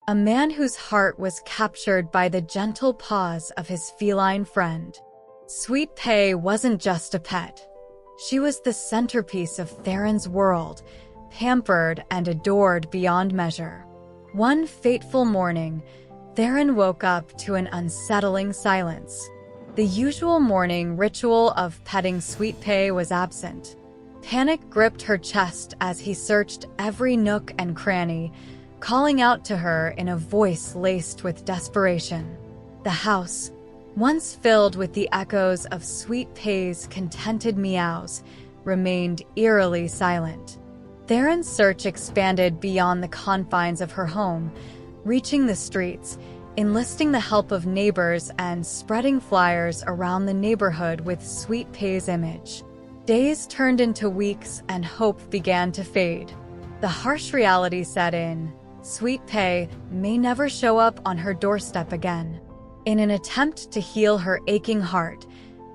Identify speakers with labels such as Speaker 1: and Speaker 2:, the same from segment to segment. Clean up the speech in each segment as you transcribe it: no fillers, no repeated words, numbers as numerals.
Speaker 1: a man whose heart was captured by the gentle paws of his feline friend. Sweet Pea wasn't just a pet. She was the centerpiece of ktten's world, pampered and adored beyond measure. One fateful morning, ktten woke up to an unsettling silence. The usual morning ritual of petting Sweet Pea was absent. Panic gripped her chest as he searched every nook and cranny, calling out to her in a voice laced with desperation. The house, once filled with the echoes of Sweet Pea's contented meows, remained eerily silent. Kten's search expanded beyond the confines of her home, reaching the streets, enlisting the help of neighbors and spreading flyers around the neighborhood with Sweet Pea's image. Days turned into weeks and hope began to fade. The harsh reality set in. Sweet Pea may never show up on her doorstep again. In an attempt to heal her aching heart,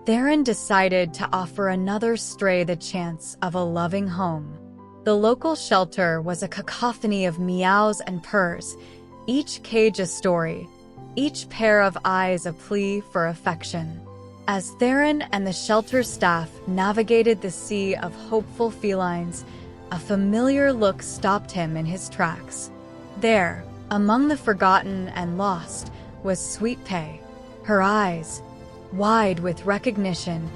Speaker 1: ktten decided to offer another stray the chance of a loving home. The local shelter was a cacophony of meows and purrs, each cage a story, each pair of eyes a plea for affection. As ktten and the shelter staff navigated the sea of hopeful felines, a familiar look stopped him in his tracks. There, among the forgotten and lost, was Sweet Pea. Her eyes, wide with recognition,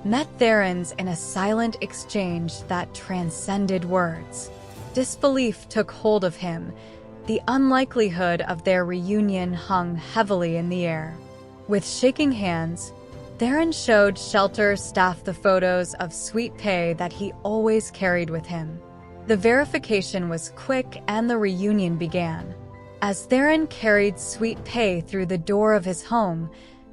Speaker 1: met kten's in a silent exchange that transcended words. Disbelief took hold of him. The unlikelihood of their reunion hung heavily in the air. With shaking hands, ktten showed shelter staff the photos of Sweet Pea that he always carried with him. The verification was quick and the reunion began. As ktten carried Sweet Pea through the door of his home,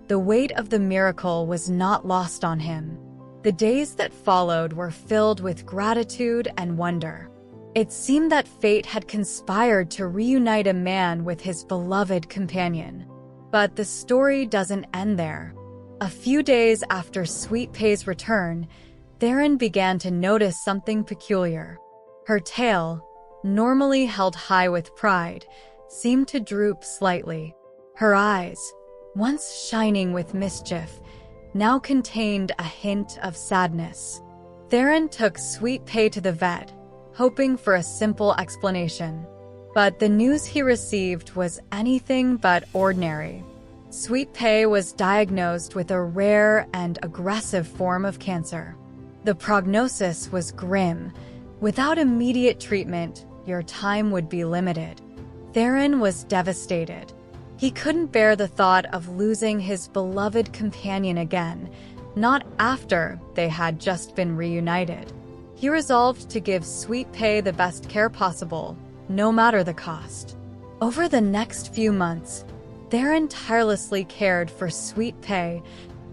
Speaker 1: the weight of the miracle was not lost on him. The days that followed were filled with gratitude and wonder. It seemed that fate had conspired to reunite a man with his beloved companion. But the story doesn't end there. A few days after Sweet Pea's return, ktten began to notice something peculiar. Her tail, normally held high with pride, seemed to droop slightly. Her eyes, once shining with mischief, now contained a hint of sadness. Ktten took Sweet Pea to the vet, hoping for a simple explanation. But the news he received was anything but ordinary. Sweet Pea was diagnosed with a rare and aggressive form of cancer. The prognosis was grim. Without immediate treatment, your time would be limited. Ktten was devastated. He couldn't bear the thought of losing his beloved companion again, not after they had just been reunited. He resolved to give Sweet Pea the best care possible, no matter the cost. Over the next few months, ktten tirelessly cared for Sweet Pea,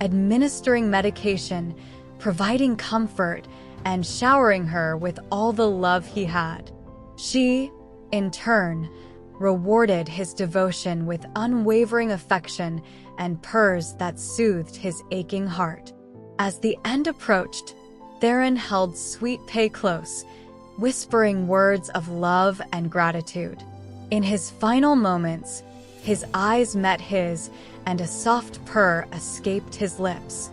Speaker 1: administering medication, providing comfort, and showering her with all the love he had. She, in turn, rewarded his devotion with unwavering affection and purrs that soothed his aching heart. As the end approached, ktten held Sweet Pea close, whispering words of love and gratitude. In his final moments, his eyes met his, and a soft purr escaped his lips.